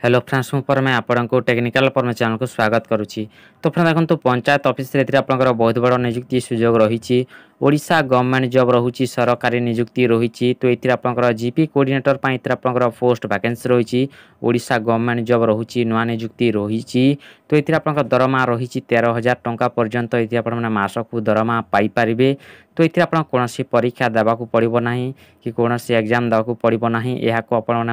Hello friends मैं आपको technical परमे channel को स्वागत करुच्ची। तो फ्रेंड देखो पंचायत ऑफिस आपंकर बहुत बड़ निजुक्ति सुजोग रही ओडिशा गवर्नमेंट जॉब रही सरकारी निजुक्ति रही। तो ये आपंकर जीपी कोऑर्डिनेटर आपंकर पोस्ट वैकेंसी रही ओडिशा गवर्नमेंट जॉब रही नुआ निजुक्ति रही। तो ये आपंकर दरमा रही 13,000 टंका पर्यंत ये मासक दरमा पाइपर। तो ये आप कौन परीक्षा देवाक पड़ो ना कि कौन एग्जाम देवाक पड़ो ना यह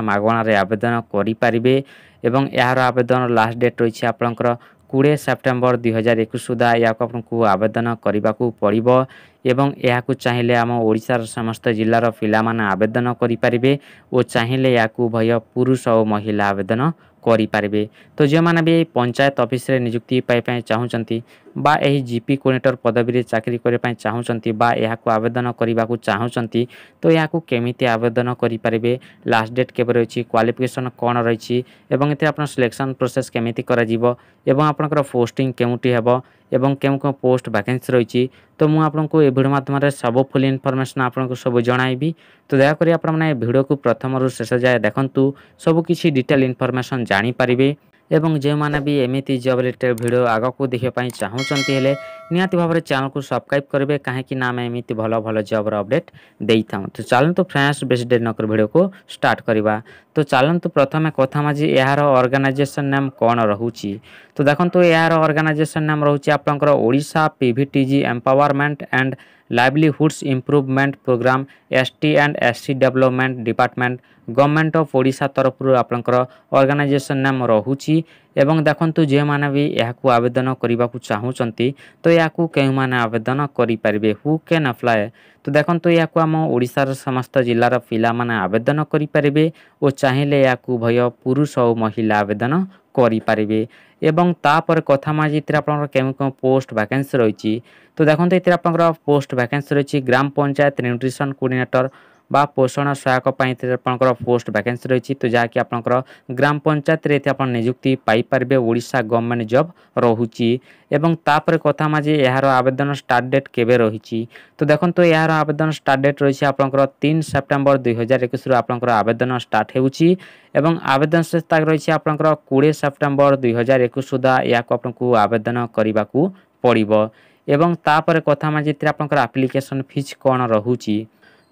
मागणार आवेदन करें। एवं यार आवेदन लास्ट डेट रही आपंकर 20 सेप्टेम्बर 2021 सुधा या आपको आवेदन करने को पड़ो। एवं यह चाहिए आम ओडिशार समस्त जिलार पिला माने आवेदन करें और चाहिए या भय पुरुष और महिला आवेदन करें। तो जो मैंने भी पंचायत ऑफिस रे निजुक्ति पाई चाहूँगी बा यही जीपी कोऑर्डिनेटर पदवी चाकरी करने चाहूँगी बा यह आवेदन करने को चाहूँगी तो यह केमी आवेदन करें, लास्ट डेट केबे रही, क्वालिफिकेशन कौन रही एवं ये आप सिलेक्शन प्रोसेस केमी कर पोस्टिंग केउटी हेब एवं केउ केउ पोस्ट वैकेंसी रही। तो मुझे आपको ये वीडियो माध्यम सब फुल इनफॉरमेशन आपको सब जनइबी। तो दयाकोरी आपने वीडियो को प्रथम रु शेष जाए देखूँ सबकि डिटेल इनफॉरमेशन जानीपारे। एवं जो मैंने भी एमती जॉब रिलेटेड वीडियो आग को देखा चाहूँगी निहाती भाव में चैनल को सब्सक्राइब करेंगे कहीं आम एमती भल भल जॉब अपडेट दे था। तो चलते फ्रेंड्स बेस डेट नकर वीडियो को स्टार्ट करवा। तो चलते प्रथम कथा मजी यार ऑर्गेनाइजेशन नेम कौन रोचे। तो देखो यार ऑर्गेनाइजेशन नेम रोचे आपंकर Odisha PVTG empowerment and livelihoods improvement programme ST and SC development department government of Odisha तरफ आपंकर ऑर्गेनाइजेशन नाम रोचे। एवं देखो जो मैंने भी यह आवेदन करने को चाहूँगी तो यह क्यों मैंने आवेदन करें हु कैन अप्लाई। तो देखो यह आम ओडिशार समस्त जिलार पिला माने आवेदन करें और चाहिए या भय पुरुष और महिला आवेदन करें। एवं तापर कथा मजी आप केउ पोस्ट वैकेंसी रही। तो देखो ये आपंकर पोस्ट वैकेंसी रही ग्राम पंचायत न्यूट्रिशन कोऑर्डिनेटर बा पोषण सहायक आपंकर पोस्ट वैकेंसी रही। तो जहाँकि आपंकर ग्राम पंचायत रे आप निजुक्ति पाइपर ओडिशा गवर्नमेंट जॉब रोचे। एवं तापर कथा मजी यार आवेदन स्टार्ट डेट केबे रही। तो देखो यार आवेदन स्टार्ट डेट रही आपंकर 3 सेप्टेम्बर 2021 आपंकर आवेदन स्टार्ट होउची। एवं आवेदन शेष तारीख रही आपंकर 20 सेप्टेम्बर 2021 सुधा या आपको आवेदन करने को पड़ो। एवं तापर कथा मजी आपंकर एप्लिकेशन फीस कौन रोचे।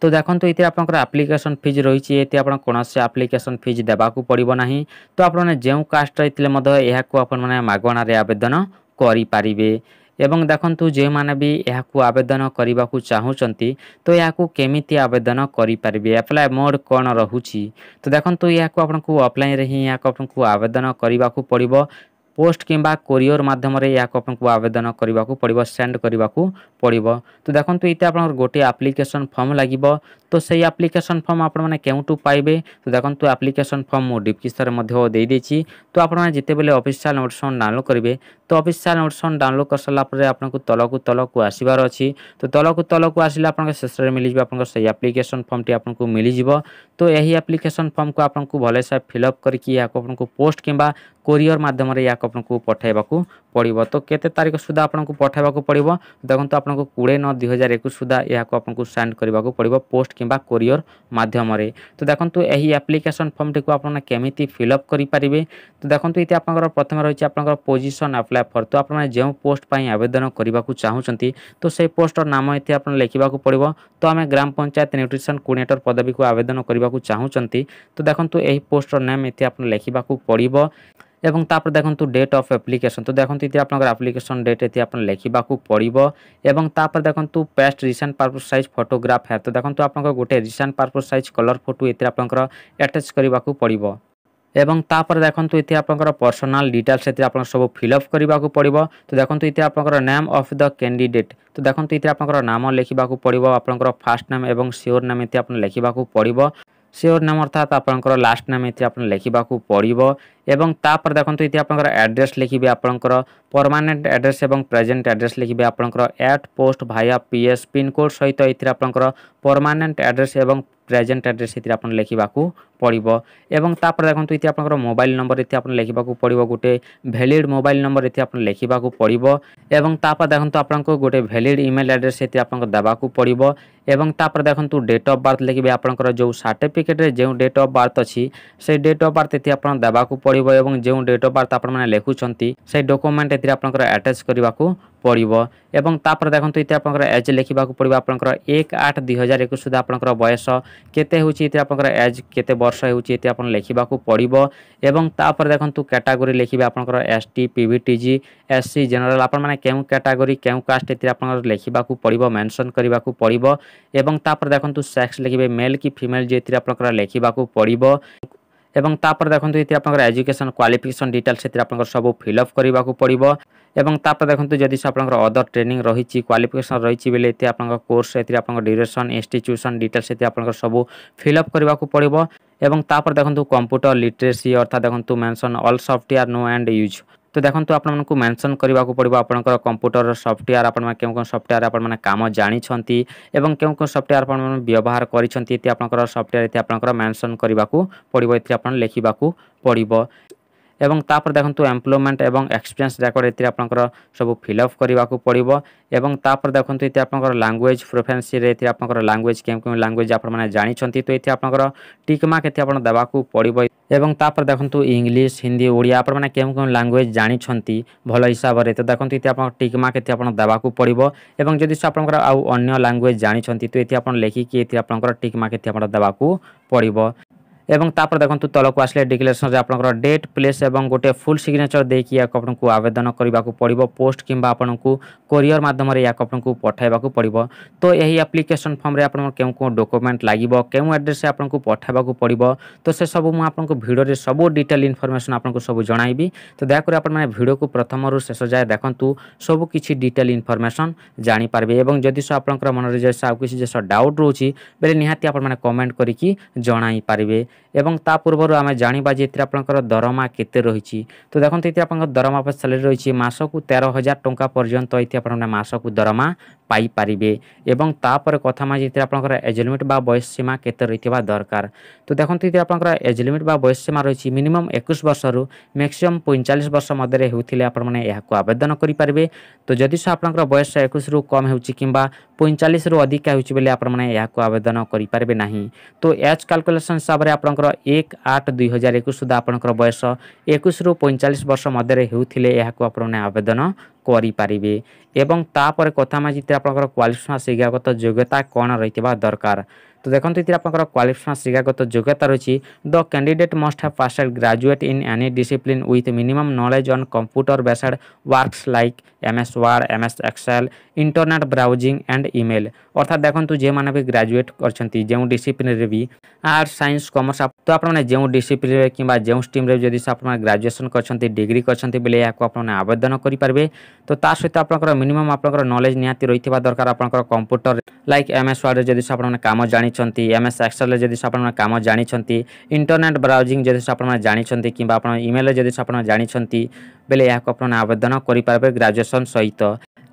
तो देखो ये आपंकर एप्लिकेशन फीस रही ये आप कौन एप्लिकेशन फीस देवाक पड़ो ना। तो आपने जो कास्ट रही यह मागणार आवेदन करें। एवं देखो जो मैंने भी यह आवेदन करने को चाहूँगी तो यह केमी आवेदन करें अप्लाई मोड कौन रोचे। तो देखो यह आपको ऑफलाइन ही आपको आवेदन करने को पड़ो पोस्ट किंबा कोरियर माध्यम आपको आवेदन करने को पड़ो सेंड करने को पड़ो। तो देखो ये आप गोटे एप्लिकेशन फॉर्म लगे तो सही एप्लिकेशन फॉर्म आपने केउटू पाइबे। तो देखो एप्लिकेशन फॉर्म मुझे डिस्क्रिप्शन दे देछि। तो आपने जिते बेले ऑफिशियल नोटिफिकेशन डाउनलोड करेंगे तो ऑफिशियल नोटिफिकेशन डाउनलोड कर सारापर आपको तल को आसबार अच्छी। तो तल को आसिले आप शेष में मिल आप एप्लिकेशन फॉर्म टी आपको मिल जाव। तो यही एप्लिकेशन फॉर्म को आपको भलसे फिलअप करके आपको पोस्ट किंबा कोरियर माध्यम आपको पठाइबा पड़ो। तो केते तारीख सुधा आपको पठाइबा पड़ो देखो आपको 20/9/2021 सुधा यह आपको सेंड करने को पड़ो पोस्ट किंबा कोरियर माध्यम। तो देखो यही एप्लिकेशन फॉर्म टी आपने केमी फिलअप करें। तो देखो ये आपंकर प्रथम रही आपंकर पोजिशन अप्लाई फॉर। तो आपने जो पोस्ट पर आवेदन करने को चाहूँगी तो से पोस्टर नाम ये आप लिखा पड़ो। तो आम ग्राम पंचायत न्यूट्रिशन कोऑर्डिनेटर पदवी को आवेदन करने को चाहूँगी तो देखो यही पोस्टर नाम ये आप लिखा पड़ो। एवं तापर देखो डेट ऑफ एप्लिकेशन। तो देखो ये आप एप्लिकेशन डेट ये आप लिखा पड़ो। एवं तापर देखो paste recent passport size photograph है। तो देखो आप गोटे recent passport size colour photo ये आपंकर अटैच करने को पड़ो। एवं तापर देखो ये आपंकर पर्सनल डिटेल्स ये आप सब फिलअप करने को पड़ो। तो देखो ये आपंकर नेम ऑफ द कैंडिडेट। तो देखो ये आपंकर नाम लिखा पड़ो आपंकर फास्ट नेम एवं श्योर नेम ये आप लिखा पड़ो। श्योर नेम अर्थात आपंकर लास्ट नेम ये आप लिखा पड़ो। एवं तापर देखो ये आपंकर एड्रेस लिखिबे आपंकर परमानेंट एड्रेस एवं प्रेजेंट एड्रेस लिखिबे आपंकर एट पोस्ट भाया पीएस पिन कोड सहित ये आपंकर परमानेंट एड्रेस एवं प्रेजेंट एड्रेस ये आप लिखा पड़ो। एवं तापर देखो ये आपंकर मोबाइल नंबर ये आप लिखा पड़ो गोटे वैलिड मोबाइल नंबर ये आप लिखा पड़ो। एवं तापर देखो आपको गोटे वैलिड ईमेल एड्रेस ये आपको देवाक पड़ो। एवं तापर देखो डेट ऑफ बर्थ लिखिबे आपंकर जो सर्टिफिकेट रे जो डेट ऑफ बर्थ अच्छी से डेट ऑफ बर्थ ये आप देवाक पड़िबो एवं जो डेट ऑफ बर्थ आपण माने लेखुछंती से डॉक्यूमेंट एथिरे आपनकर अटैच करबाकू पड़िबो एवं तापर देखंतु इते आपनकर एज लेखिबाकू पड़िबो आपनकर 1/8/2021 सुधा आपनकर बयस केते होची इते आपनकर एज केते वर्ष होची इते आपन लेखिबाकू पड़िबो एवं तापर देखंतु कैटेगरी लेखिबे आपनकर एसटी पीवीटीजी एससी जनरल आपण माने केउ कैटेगरी केउ कास्ट इते आपनकर लेखिबाकू पड़िबो मेंशन करबाकू पड़िबो एवं तापर देखंतु सेक्स लेखिबे मेल की फीमेल जे इते आपनकर लेखिबाकू पड़िबो एवं तापर देखंतु इते आपनकर एजुकेशन क्वालिफिकेशन डिटेल्स इते आपनकर सब फिलअप करबाकू पड़िबो एवं तापर देखंतु जदि आपनकर अदर ट्रेनिंग रहिछि क्वालिफिकेशन रहिछि बेले इते आपनकर कोर्स इते आपनकर ड्यूरेशन इंस्टीट्यूशन डिटेल्स इते आपनकर सब फिलअप करबाकू पड़िबो एवं तापर देखंतु कंप्यूटर लिटरेसी अर्थात देखंतु mention all software know and use तो देखंतु आपण मानकु मेंशन करबाकू पड़िबो आपनकर कंप्यूटर सॉफ्टवेयर आपण माने केउ सॉफ्टवेयर आपण माने काम जानि छंती एवं केउ सॉफ्टवेयर आपण माने व्यवहार करि छंती इते आपनकर सॉफ्टवेयर इते आपनकर मेंशन करबाकू पड़िबो इते आपण लेखिबाकू पड़िबो एवं तापर देखंतु एम्प्लॉयमेंट एवं एक्सपीरियंस रेकॉर्ड इते आपनकर सब फिलअप करबाकू पड़िबो एवं तापर देखंतु इते आपनकर लैंग्वेज प्रेफरेंस रे इते आपनकर लैंग्वेज केउ लैंग्वेज आपण माने जानि छंती तो इते आपनकर टिक मार्क इते आपण देबाकू पड़िबो एवं तापर देखंतु इंग्लिश हिंदी ओडिया आपण माने केउ लैंग्वेज जानि छंती भलो हिसाब रे तो देखंतु इते आपण टिक मार्क इते आपण देबाकू पड़िबो एवं जदि आपनकर आ अन्य लैंग्वेज जानि छंती तो इते आपण लेखि कि इते आपनकर टिक मार्क इते आपण देबाकू पड़िबो एवं तापर देखंतु तलक आसले डिक्लेरेशन रे आपनकर डेट प्लेस एवं गोटे फुल सिग्नेचर देकी या आपनकु आवेदन करबाकू पड़िबो पोस्ट किंबा आपनकु कोरियर माध्यम रे या आपनकु पठाइबाकू पड़िबो तो एही एप्लिकेशन फॉर्म रे आपन केउ डॉक्यूमेंट लागिबो केउ एड्रेस से आपनकु पठाइबाकू पड़िबो तो से सब मु आपनकु वीडियो रे सब डिटेल इन्फॉर्मेशन आपनकु सब जणाइबी तो दया कर आपन माने वीडियो को प्रथम रु शेष जाय देखंतु सब किछि डिटेल इन्फॉर्मेशन जानि पारबे एवं जदि से आपनकर मन रे जैसा आ किछि जैसा डाउट रहउछि बेले निहाती आपन माने कमेंट करिकि जणाई पारबे एवं ता पूर्व आम जाना जे आपंकर दरमा केते रही तो देखते ये आप दरमा पर सैलरी रही मासक 13,000 टंका पर्यंत ये मासक दरमा पाई पारिबे एवं तापर कथा माजे आपंकर एज लिमिट बा बयस सीमा केते रही दरकार तो देखते ये आपंकर एज लिमिट बा बयस सीमा रही मिनिमम 21 वर्ष रु मैक्सिमम 45 वर्ष मध्य होते आपने आवेदन करेंगे तो जदि आपंकर बयस 21 रु कम हो 45 रु अधिक होने आवेदन करेंगे ना तो एज कैलकुलेशन हिसाब से आपंकर 1/8/2021 सुधा आपंकर बयस 21 रु 45 वर्ष मध्य होते आपने आवेदन करेंगे एवं तापर कथा माजी आपंकर क्वालिफिकेशन शिक्षागत योग्यता कौन रही दरकार तो देखते ये आपंकर क्वालिफिकेशन शिक्षागत योग्यता रही the candidate must have passed graduate in any discipline with minimum knowledge on computer based works like MS word MS excel internet browsing and email अर्थात देखो जे मैंने भी ग्रेजुएट करछंती जो डिसिप्लिन भी आर्ट्स साइंस कॉमर्स तो आपने जो डिसिप्लिन कि जो स्ट्रीम जदि ग्रेजुएशन करछंती डिग्री करछंती बेले आपने आवेदन करेंगे तो ता सहित आपंकर मिनिमम आपंकर नॉलेज निहाती रही दरकार आपंकर कंप्यूटर लाइक MS वर्ड जदि आपने काम जानी MS एक्सेल जदि आपने काम जानी इंटरनेट ब्राउजिंग जदि आपने जानी कि ईमेल जदि आपने जानी बेले आपने आवेदन करेंगे ग्रेजुएशन सहित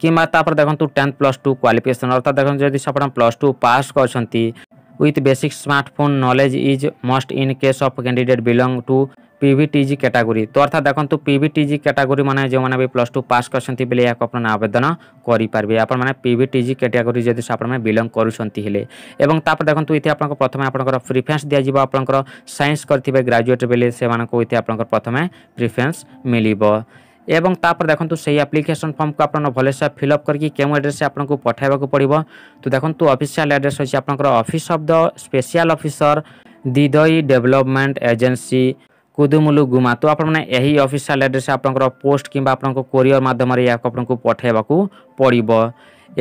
कि देखो 10+2 क्वालिफिकेशन अर्थात देखो जदि आप +2 पास करछंती with basic smartphone knowledge is must in case of candidate belong to PVTG category तो अर्थात देखो PVTG कैटेगरी माने जो माने भी +2 पास करछंती बेले आपने आवेदन करेंगे आप PVTG कैटेगरी जदि आपने बिलोंग करुछंती हेले एवं तापर देखो ये आप प्रथम आपंकर प्रिफरेंस दिया आपंकर साइंस करथिबे ग्रेजुएट बेले से मानको ये आपंकर प्रथम प्रिफरेंस मिलिबो एवं तापर देखो से एप्लिकेशन फॉर्म को आपन भलसे फिलअप करके केउ एड्रेस से आपको पठाइबा पड़िबो तो देखो ऑफिशियल एड्रेस होछि आपनकर office of the special officer Didayi development agency Kudumulu Guma तो आपने यही ऑफिशियल एड्रेस आपनकर पोस्ट किंबा आपनको कोरियर माध्यम रे आपनको पठाइबा पड़िबो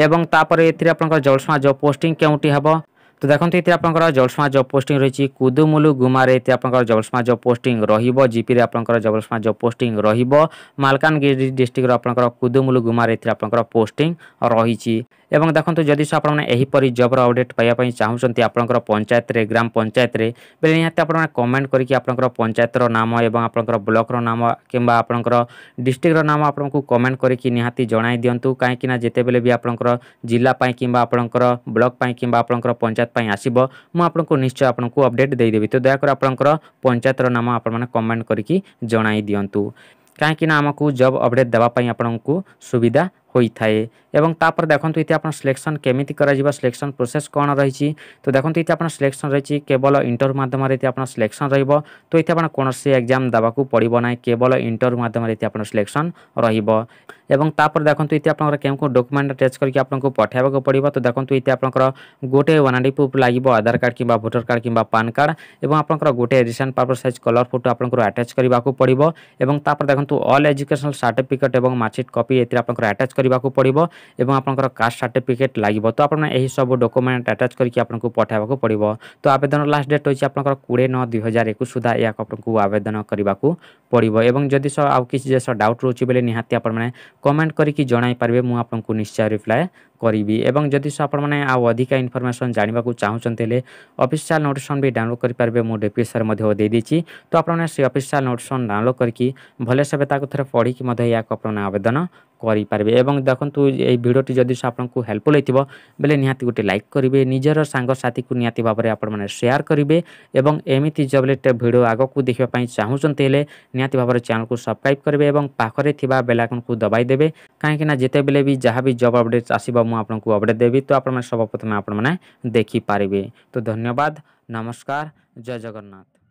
एवं तापर एथिरे आपनकर जलसमा जॉब पोस्टिंग केउटी हबो तो देखते ये आपंकर जलसमा जॉब पोस्टिंग रही कुदुमुलु गुमारे आपंकर जलसमा जॉब पोस्टिंग रहिबो जीपी रे आपंकर जलसमा जॉब पोस्टिंग रहिबो मालकानगिरी डिस्ट्रिक्ट आपंकर कुदुमुलु गुमारे आपंकर पोस्टिंग रही एवं देखो जदि आपने यहीपरी जॉबर अपडेट पाइबापी चाहूँगी आपंकर पंचायत रे ग्राम पंचायत रे बेले निहाती आपने कमेंट करके आपंकर पंचायतर नाम एवं आपंकर ब्लॉकर नाम किंबा आपंकर डिस्ट्रिक्टर नाम आपको कमेंट करके निहाती जणाई दिंतु कहीं जितेबले भी आपंकर जिला किंबा आपंकर ब्लॉक किंबा आपंकर पंचायत पाई आसीबो मु आपनको निश्चय आपनको अपडेट देदेवी तो दयाकर आपंकर पंचायतर नाम आपने कमेंट करके जणाई दिंतु कहीं आमको जॉब अपडेट देवाई आपको सुविधा ହୋଇଥାଏ। ଏବଂ ତାପରେ ଦେଖନ୍ତୁ ଏଠି ଆପଣ ସିଲେକ୍ସନ୍ କେମିତି କରାଯିବ, ସିଲେକ୍ସନ୍ ପ୍ରୋସେସ୍ କ'ଣ ରହିଛି। ତ ଦେଖନ୍ତୁ ଏଠି ଆପଣ ସିଲେକ୍ସନ୍ ରହିଛି କେବଳ ଇଣ୍ଟରଭ୍ୟୁ ମାଧ୍ୟମରେ ଏଠି ଆପଣ ସିଲେକ୍ସନ୍ ରହିବ। ତ ଏଠି ଆପଣ କୌଣସି ଏକ୍ଜାମ୍ ଦେବାକୁ ପଡ଼ିବ ନାହିଁ, କେବଳ ଇଣ୍ଟରଭ୍ୟୁ ମାଧ୍ୟମରେ ଏଠି ଆପଣ ସିଲେକ୍ସନ୍ ରହିବ। ଏବଂ ତାପରେ ଦେଖନ୍ତୁ ଏଠି ଆପଣଙ୍କର କେଉଁ କେଉଁ ଡକୁମେଣ୍ଟ ଆଟାଚ୍ କରିକି ଆପଣଙ୍କୁ ପଠାଇବାକୁ ପଡ଼ିବ। ତ ଦେଖନ୍ତୁ ଏଠି ଆପଣଙ୍କର ଗୋଟେ ୱାନ୍ ପ୍ରୁଫ୍ ଲାଗିବ, ଆଧାର କାର୍ଡ଼ କିମ୍ବା ଭୋଟର କାର୍ଡ଼ କିମ୍ବା ପାନ୍ କାର୍ଡ଼ ଏବଂ ଆପଣଙ୍କର ଗୋଟେ recent passport size colour photo ଆପଣଙ୍କର ଆଟାଚ୍ କରିବାକୁ ପଡ଼ିବ। ଏବଂ ତାପରେ ଦେଖନ୍ତୁ ଅଲ୍ ଏଜୁକେସନାଲ୍ ସାର୍ଟିଫିକେଟ୍ ଏବଂ ମାର୍କସିଟ୍ କପି ଏଥିରେ ଆପଣଙ୍କର ଆଟାଚ୍ କରିବାକୁ ପଡ଼ିବ ଏବଂ ଆପଣଙ୍କର କାଷ୍ଟ ସାର୍ଟିଫିକେଟ୍ ଲାଗିବ। ତ ଆପଣ ଏହି ସବୁ ଡକୁମେଣ୍ଟ ଆଟାଚ୍ କରିକି ଆପଣଙ୍କୁ ପଠାଇବାକୁ ପଡ଼ିବ। ତ ଆବେଦନ ଲାଷ୍ଟ ଡେଟ୍ ରହିଛି ଆପଣଙ୍କର 20/9/2021 ସୁଦ୍ଧା ଏହାକୁ ଆପଣଙ୍କୁ ଆବେଦନ କରିବାକୁ ପଡ଼ିବ। ଏବଂ ଯଦି ଆଉ କିଛି ଡାଉଟ୍ ରହୁଛି ବୋଲେ ନିହାତି ଆପଣମାନେ କମେଣ୍ଟ କରିକି ଜଣାଇ ପାରିବେ, ମୁଁ ଆପଣଙ୍କୁ ନିଶ୍ଚୟ ରିପ୍ଲାଏ କରିବି। ଏବଂ ଯଦି ଆପଣମାନେ ଆଉ ଅଧିକା ଇନଫର୍ମେସନ୍ ଜାଣିବାକୁ ଚାହୁଁଛନ୍ତି ହେଲେ ଅଫିସିଆଲ୍ ନୋଟିଫିକେସନ୍ ବି ଡାଉନଲୋଡ଼ କରିପାରିବେ, ମୁଁ ଡେସ୍କ୍ରିପ୍ସନ୍ରେ ମଧ୍ୟ ଦେଇଦେଇଛି। ତ ଆପଣମାନେ ସେ ଅଫିସିଆଲ୍ ନୋଟିଫିକେସନ୍ ଡାଉନଲୋଡ଼ କରିକି ଭଲସେ ତାକୁ ଥରେ ପଢ଼ିକି ମଧ୍ୟ ଏହାକୁ ଆପଣମାନେ ଆବେଦନ କରିପାରିବେ। ଏବଂ ଦେଖନ୍ତୁ ଏହି ଭିଡ଼ିଓଟି ଯଦି ଆପଣଙ୍କୁ ହେଲ୍ପଫୁଲ୍ ହୋଇଥିବ ବୋଲେ ନିହାତି ଗୋଟେ ଲାଇକ୍ କରିବେ, ନିଜର ସାଙ୍ଗସାଥିକୁ ନିହାତି ଭାବରେ ଆପଣମାନେ ସେୟାର କରିବେ। ଏବଂ ଏମିତି ଜବ୍ ରିଲେଟେଡ୍ ଭିଡ଼ିଓ ଆଗକୁ ଦେଖିବା ପାଇଁ ଚାହୁଁଛନ୍ତି ହେଲେ ନିହାତି ଭାବରେ ଚ୍ୟାନେଲକୁ ସବସ୍କ୍ରାଇବ୍ କରିବେ ଏବଂ ପାଖରେ ଥିବା ବେଲ୍ ଆଇକନ୍କୁ ଦବାଇ ଦେବେ, କାହିଁକିନା ଯେତେବେଳେ ବି ଯାହା ବି ଜବ୍ ଅପଡ଼େଟ୍ ଆସିବ ମୁଁ ଆପଣଙ୍କୁ ଅପଡ଼େଟ୍ ଦେବି। ତ ଆପଣମାନେ ସର୍ବପ୍ରଥମେ ଆପଣମାନେ ଦେଖିପାରିବେ। ତ ଧନ୍ୟବାଦ, ନମସ୍କାର, ଜୟ ଜଗନ୍ନାଥ।